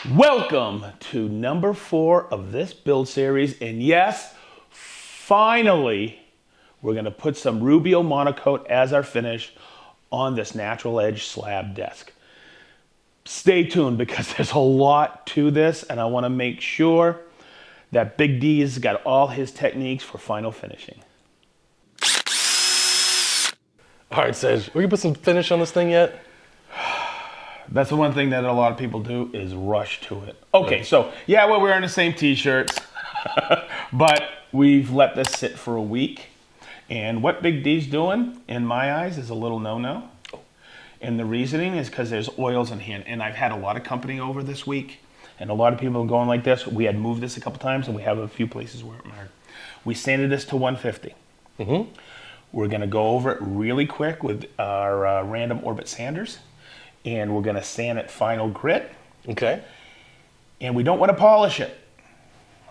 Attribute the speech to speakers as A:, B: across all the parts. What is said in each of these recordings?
A: Welcome to number 4 of this build series, and yes, finally, we're gonna put some Rubio Monocoat as our finish on this natural edge slab desk. Stay tuned because there's a lot to this, and I wanna make sure that Big D's got all his techniques for final finishing.
B: All right, Sedge, we can put some finish on this thing yet?
A: That's the one thing that a lot of people do is rush to it. Okay, so yeah, we're wearing the same t-shirts, but we've let this sit for a week. And what Big D's doing, in my eyes, is a little no-no. And the reasoning is because there's oils in hand. And I've had a lot of company over this week, and a lot of people are going like this. We had moved this a couple times, and we have a few places where it mattered. We sanded this to 150. We're gonna go over it really quick with our random orbit sanders. And we're gonna sand it final grit.
B: Okay.
A: And we don't wanna polish it,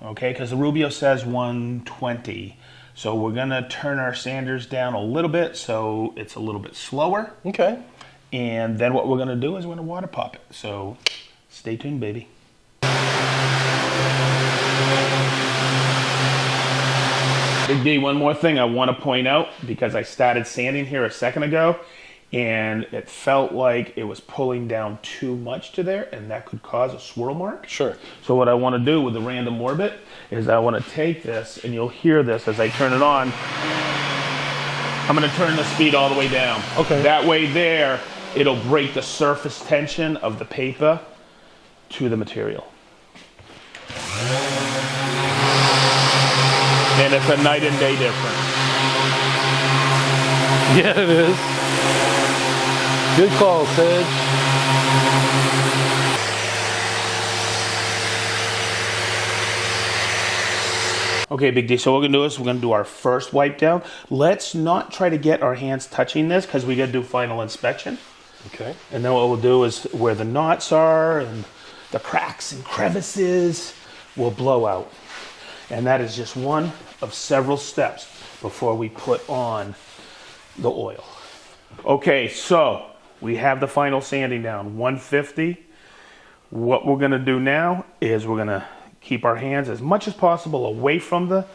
A: okay? Because the Rubio says 120. So we're gonna turn our sanders down a little bit so it's a little bit slower.
B: Okay.
A: And then what we're gonna do is we're gonna water pop it. So stay tuned, baby. Big D, one more thing I wanna point out, because I started sanding here a second ago, and it felt like it was pulling down too much to there, and that could cause a swirl mark.
B: Sure.
A: So what I want to do with the random orbit is I want to take this, and you'll hear this as I turn it on. I'm going to turn the speed all the way down.
B: Okay.
A: That way there, it'll break the surface tension of the paper to the material. And it's a night and day difference.
B: Yeah, it is. Good call, Sedge.
A: Okay, Big D, so what we're gonna do is we're gonna do our first wipe down. Let's not try to get our hands touching this because we gotta do final inspection.
B: Okay.
A: And then what we'll do is where the knots are and the cracks and crevices will blow out. And that is just one of several steps before we put on the oil. Okay, so we have the final sanding down, 150. What we're gonna do now is we're gonna keep our hands as much as possible away from the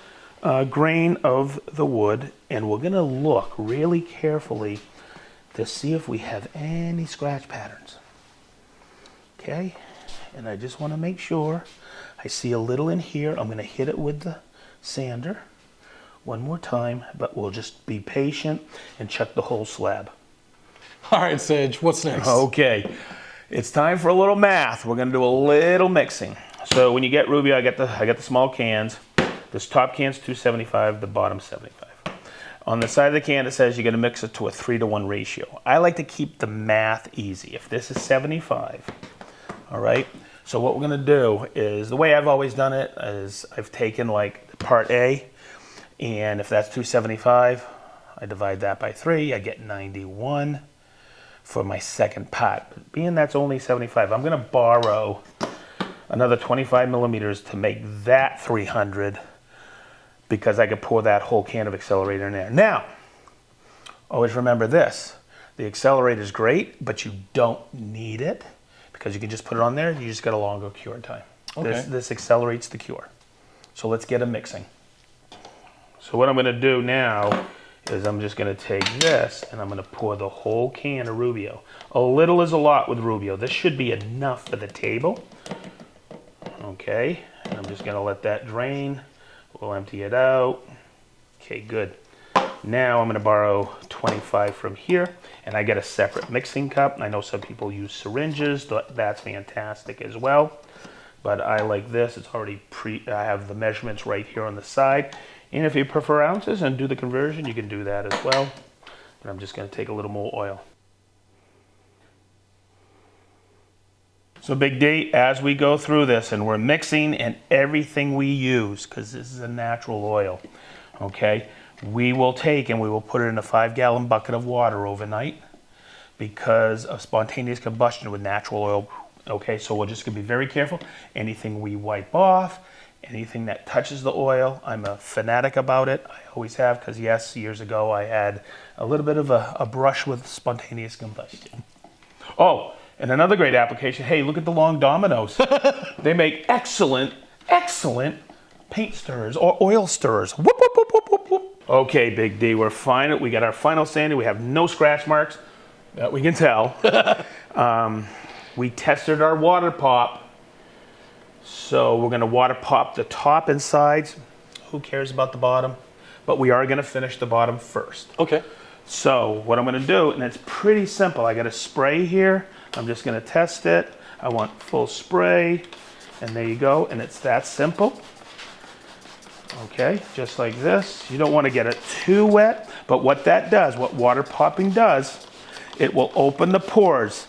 A: grain of the wood, and we're gonna look really carefully to see if we have any scratch patterns. Okay, and I just wanna make sure. I see a little in here. I'm gonna hit it with the sander one more time, but we'll just be patient and check the whole slab.
B: All right, Sedge, what's next?
A: Okay, it's time for a little math. We're gonna do a little mixing. So when you get Rubio, I got the small cans. This top can's 275, the bottom 75. On the side of the can, it says you're gonna mix it to a 3-to-1 ratio. I like to keep the math easy. If this is 75, all right? So what we're gonna do is, the way I've always done it is I've taken like part A, and if that's 275, I divide that by 3, I get 91. For my second pot. Being that's only 75, I'm gonna borrow another 25 millimeters to make that 300 because I could pour that whole can of accelerator in there. Now, always remember this, the accelerator is great, but you don't need it because you can just put it on there, you just get a longer cure time.
B: Okay.
A: This accelerates the cure. So let's get a mixing. So what I'm gonna do now is I'm just gonna take this and I'm gonna pour the whole can of Rubio. A little is a lot with Rubio. This should be enough for the table. Okay, and I'm just gonna let that drain. We'll empty it out. Okay, good. Now I'm gonna borrow 25 from here, and I get a separate mixing cup. I know some people use syringes, that's fantastic as well. But I like this, it's already I have the measurements right here on the side. And if you prefer ounces and do the conversion, you can do that as well. And I'm just gonna take a little more oil. So Big D, as we go through this and we're mixing and everything we use, because this is a natural oil, okay, we will take and we will put it in a 5-gallon bucket of water overnight because of spontaneous combustion with natural oil. Okay, so we're just gonna be very careful. Anything we wipe off, anything that touches the oil, I'm a fanatic about it. I always have, because yes, years ago I had a little bit of a brush with spontaneous combustion. Oh, And another great application, hey, look at the long dominoes. They make excellent paint stirrers or oil stirrers. Whoop, whoop, whoop, whoop, whoop, whoop. Okay, Big D, we're fine. We got our final sanding. We have no scratch marks that we can tell. We tested our water pop. So we're gonna water pop the top and sides. Who cares about the bottom? But we are gonna finish the bottom first.
B: Okay.
A: So what I'm gonna do, and it's pretty simple. I got a spray here. I'm just gonna test it. I want full spray, and there you go, and it's that simple. Okay, just like this. You don't wanna get it too wet, but what that does, what water popping does, it will open the pores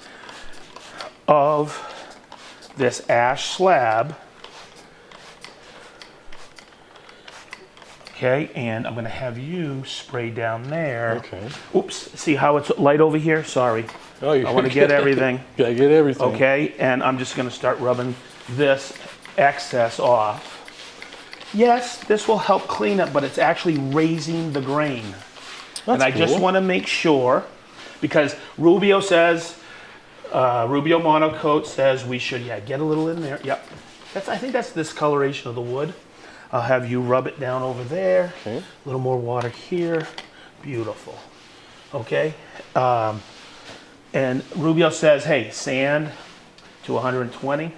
A: of this ash slab. Okay, and I'm gonna have you spray down there.
B: Okay.
A: Oops, see how it's light over here? Sorry.
B: Oh, you
A: I wanna get everything.
B: Gotta get everything.
A: Okay, and I'm just gonna start rubbing this excess off. Yes, this will help clean it, but it's actually raising the grain. And I just wanna make sure, because Rubio says, Rubio Monocoat says we should, get a little in there. Yep. I think that's discoloration of the wood. I'll have you rub it down over there.
B: Okay.
A: A little more water here. Beautiful. Okay. And Rubio says, hey, sand to 120.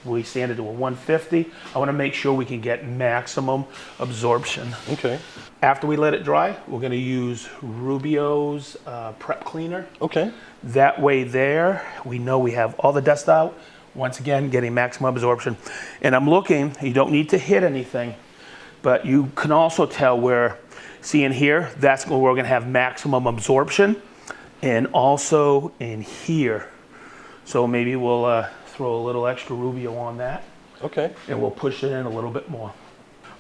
A: We sanded to a 150. I want to make sure we can get maximum absorption.
B: Okay.
A: After we let it dry, we're going to use Rubio's prep cleaner.
B: Okay.
A: That way there, we know we have all the dust out. Once again, getting maximum absorption. And I'm looking, you don't need to hit anything, but you can also tell where, see in here, that's where we're gonna have maximum absorption, and also in here. So maybe we'll throw a little extra Rubio on that.
B: Okay.
A: And we'll push it in a little bit more.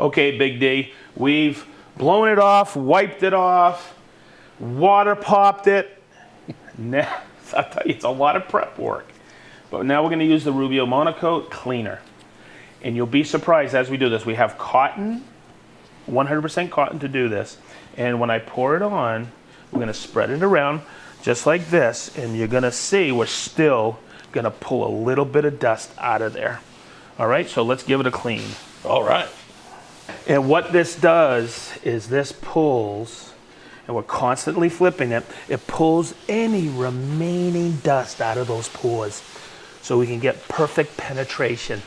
A: Okay, Big D, we've blown it off, wiped it off, water popped it. Now, I'll tell you, it's a lot of prep work. But now we're going to use the Rubio Monocoat cleaner. And you'll be surprised as we do this. We have cotton, 100% cotton to do this. And when I pour it on, we're going to spread it around just like this. And you're going to see we're still going to pull a little bit of dust out of there. All right, so let's give it a clean.
B: All right.
A: And what this does is this pulls, and we're constantly flipping it, it pulls any remaining dust out of those pores so we can get perfect penetration.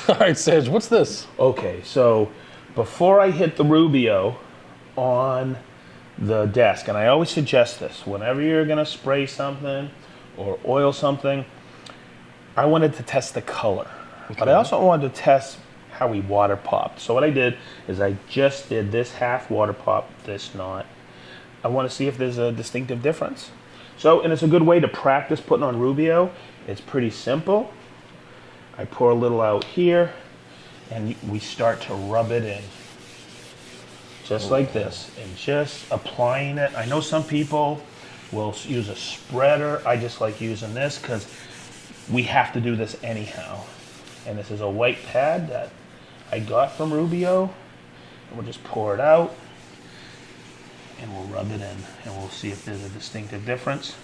B: All right, Sedge, what's this?
A: Okay, so before I hit the Rubio on the desk, and I always suggest this, whenever you're gonna spray something or oil something, I wanted to test the color, but I also wanted to test how we water popped. So what I did is I just did this half water pop, this not. I want to see if there's a distinctive difference. So, and it's a good way to practice putting on Rubio. It's pretty simple. I pour a little out here, and we start to rub it in. Just like this, and just applying it. I know some people will use a spreader. I just like using this because we have to do this anyhow. And this is a white pad that I got from Rubio, and we'll just pour it out, and we'll rub it in, and we'll see if there's a distinctive difference.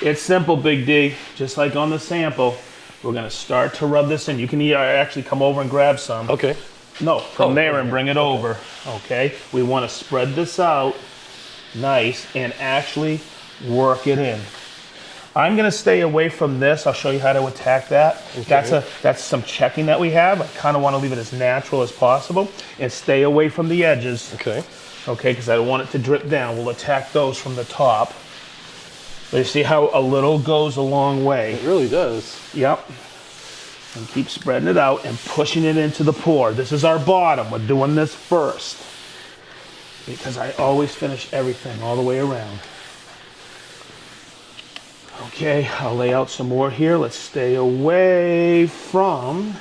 A: It's simple, Big D, just like on the sample. We're gonna start to rub this in. You can actually come over and grab some.
B: Okay.
A: No, from there and bring it over, okay? We wanna spread this out nice and actually work it in. I'm gonna stay away from this. I'll show you how to attack that.
B: Okay.
A: That's some checking that we have. I kind of want to leave it as natural as possible and stay away from the edges.
B: Okay.
A: Okay, because I don't want it to drip down. We'll attack those from the top. But you see how a little goes a long way.
B: It really does.
A: Yep. And keep spreading it out and pushing it into the pour. This is our bottom. We're doing this first because I always finish everything all the way around. Okay, I'll lay out some more here. Let's stay away from,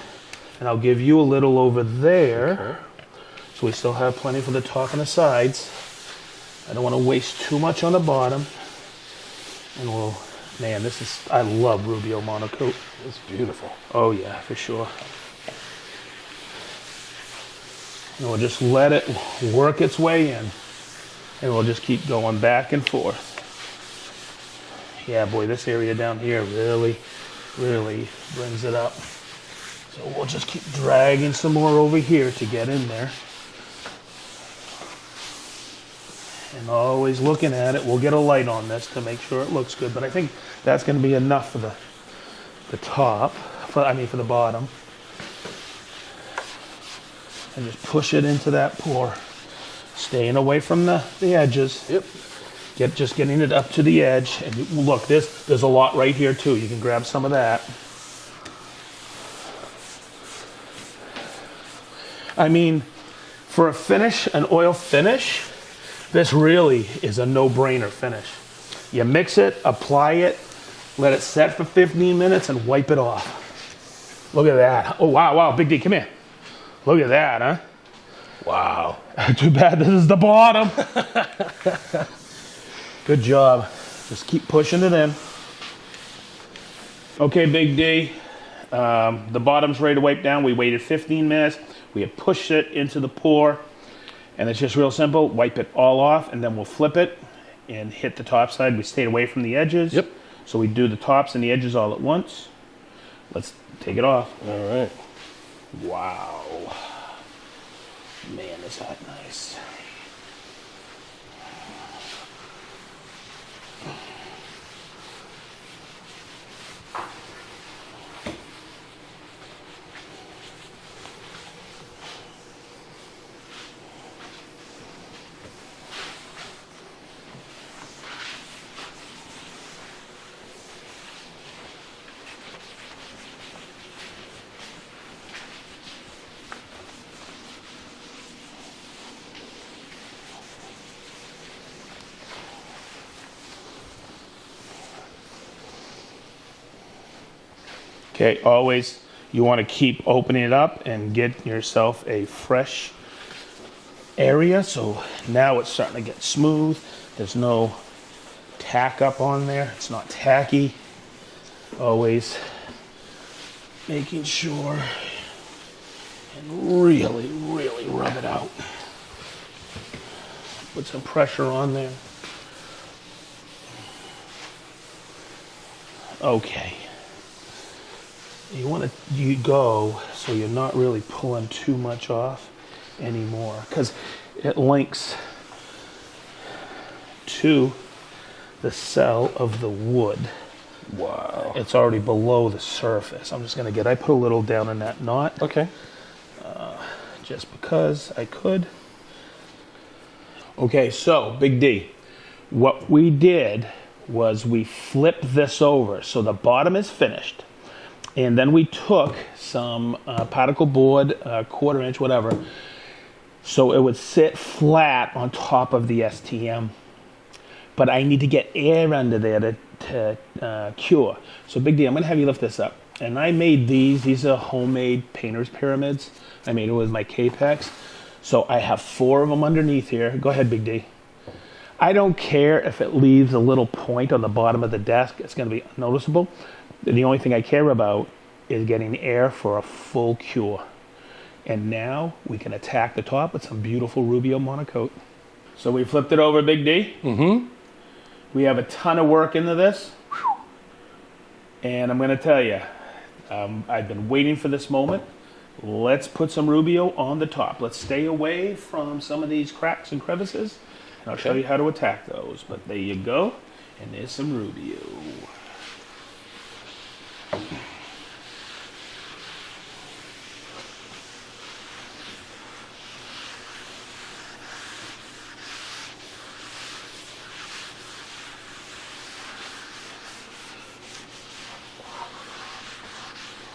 A: and I'll give you a little over there.
B: Okay.
A: So we still have plenty for the top and the sides. I don't want to waste too much on the bottom. And we'll, man, this is, I love Rubio Monocoat.
B: It's beautiful.
A: Oh yeah, for sure. And we'll just let it work its way in. And we'll just keep going back and forth. Yeah, boy, this area down here really, really brings it up. So we'll just keep dragging some more over here to get in there. And always looking at it. We'll get a light on this to make sure it looks good. But I think that's going to be enough for the top, for the bottom. And just push it into that pour. Staying away from the edges.
B: Yep.
A: Just getting it up to the edge. And look, there's a lot right here too. You can grab some of that. I mean, for a finish, an oil finish, this really is a no-brainer finish. You mix it, apply it, let it set for 15 minutes and wipe it off. Look at that. Oh, wow, wow, Big D, come here. Look at that, huh?
B: Wow.
A: Too bad this is the bottom. Good job. Just keep pushing it in. Okay, Big D. The bottom's ready to wipe down. We waited 15 minutes. We have pushed it into the pour. And it's just real simple. Wipe it all off, and then we'll flip it and hit the top side. We stayed away from the edges.
B: Yep.
A: So we do the tops and the edges all at once. Let's take it off.
B: All right.
A: Wow. Man, is that nice. Okay, always you want to keep opening it up and get yourself a fresh area. So now it's starting to get smooth. There's no tack up on there. It's not tacky. Always making sure and really, really rub it out. Put some pressure on there. Okay. You go so you're not really pulling too much off anymore, because it links to the cell of the wood.
B: Wow.
A: It's already below the surface. I'm just gonna I put a little down in that knot.
B: Okay.
A: Just because I could. Okay, so Big D, what we did was we flipped this over. So the bottom is finished. And then we took some particle board, 1/4 inch, whatever, so it would sit flat on top of the STM. But I need to get air under there to cure. So Big D, I'm gonna have you lift this up. And I made these. These are homemade painter's pyramids. I made it with my Capex. So I have 4 of them underneath here. Go ahead, Big D. I don't care if it leaves a little point on the bottom of the desk. It's gonna be noticeable. The only thing I care about is getting air for a full cure. And now we can attack the top with some beautiful Rubio Monocoat. So we flipped it over, Big D.
B: Mm-hmm.
A: We have a ton of work into this. And I'm going to tell you, I've been waiting for this moment. Let's put some Rubio on the top. Let's stay away from some of these cracks and crevices. And I'll show you how to attack those. But there you go. And there's some Rubio.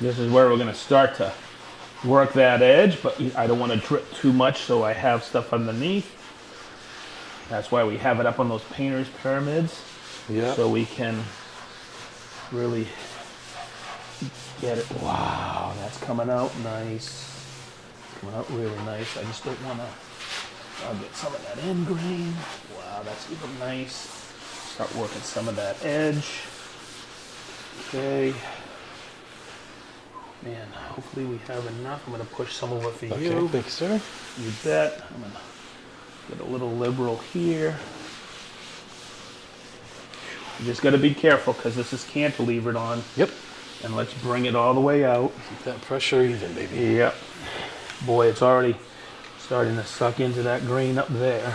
A: This is where we're going to start to work that edge, but I don't want to drip too much, so I have stuff underneath. That's why we have it up on those painter's pyramids.
B: Yeah.
A: So we can really get it. Wow, that's coming out nice. Coming out really nice. I just don't want to. I'll get some of that end grain. Wow, that's even nice. Start working some of that edge. Okay. Man, hopefully we have enough. I'm going to push some over for you.
B: Okay, thanks, sir.
A: You bet. I'm going to get a little liberal here. You just got to be careful because this is cantilevered on.
B: Yep.
A: And let's bring it all the way out.
B: Keep that pressure even, baby.
A: Yep. Boy, it's already starting to suck into that grain up there.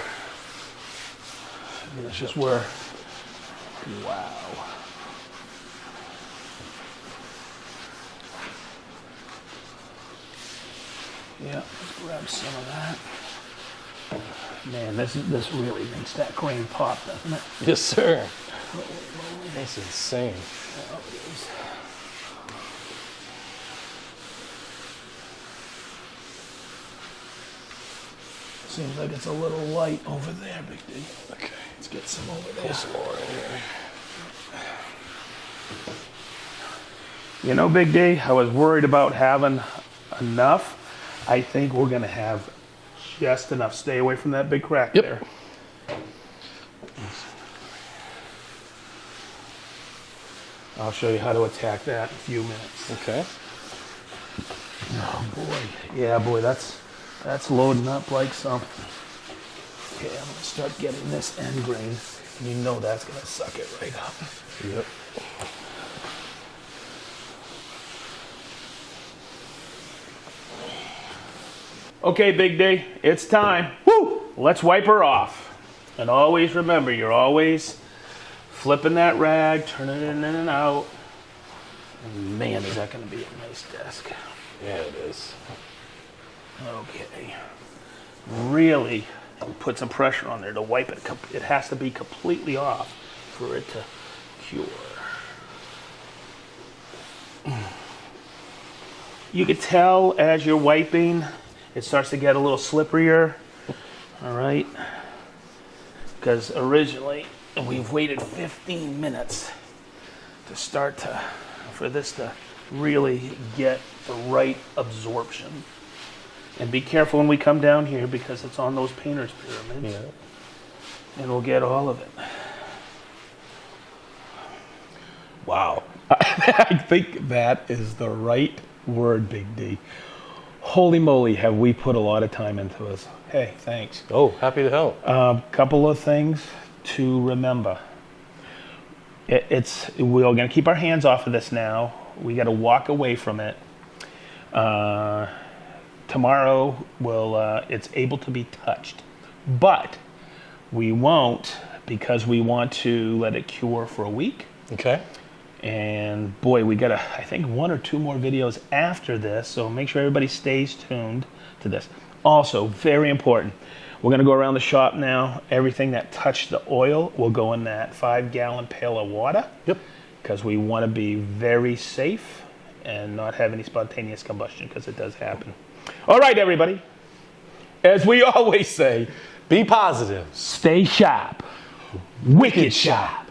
A: And it's just where, wow. Yeah, let's grab some of that. Man, this really makes that grain pop, doesn't it?
B: Yes, sir. That's insane.
A: Oh, it is. Seems like it's a little light over there, Big D.
B: Okay.
A: Let's get some over there.
B: Pull some more in here.
A: You know, Big D, I was worried about having enough. I think we're going to have just enough. Stay away from that big crack there. I'll show you how to attack that in a few minutes.
B: Okay.
A: Oh, boy. Yeah, boy, that's loading up like something. Okay, I'm going to start getting this end grain. And you know that's going to suck it right up.
B: Yep.
A: Okay, Big D, it's time. Woo! Let's wipe her off. And always remember, you're always flipping that rag, turning it in and out. And man, is that going to be a nice desk.
B: Yeah, it is.
A: Okay. Really put some pressure on there to wipe it. It has to be completely off for it to cure. You could tell as you're wiping, it starts to get a little slipperier. All right. Because originally we've waited 15 minutes to start for this to really get the right absorption. And be careful when we come down here because it's on those painter's pyramids.
B: Yeah.
A: And we'll get all of it.
C: Wow. I think that is the right word, Big D. Holy moly, have we put a lot of time into this. Hey, thanks.
B: Oh, happy to help.
C: Couple of things to remember. We're going to keep our hands off of this now. We got to walk away from it. Tomorrow, it's able to be touched. But we won't because we want to let it cure for a week.
B: Okay.
C: And boy, we got I think 1 or 2 more videos after this, so make sure everybody stays tuned to this. Also, very important, we're going to go around the shop now. Everything that touched the oil will go in that 5-gallon pail of water.
B: Yep.
C: Because we want to be very safe and not have any spontaneous combustion, because it does happen. All right, everybody. As we always say,
B: Be positive.
C: stay sharp. Wicked sharp.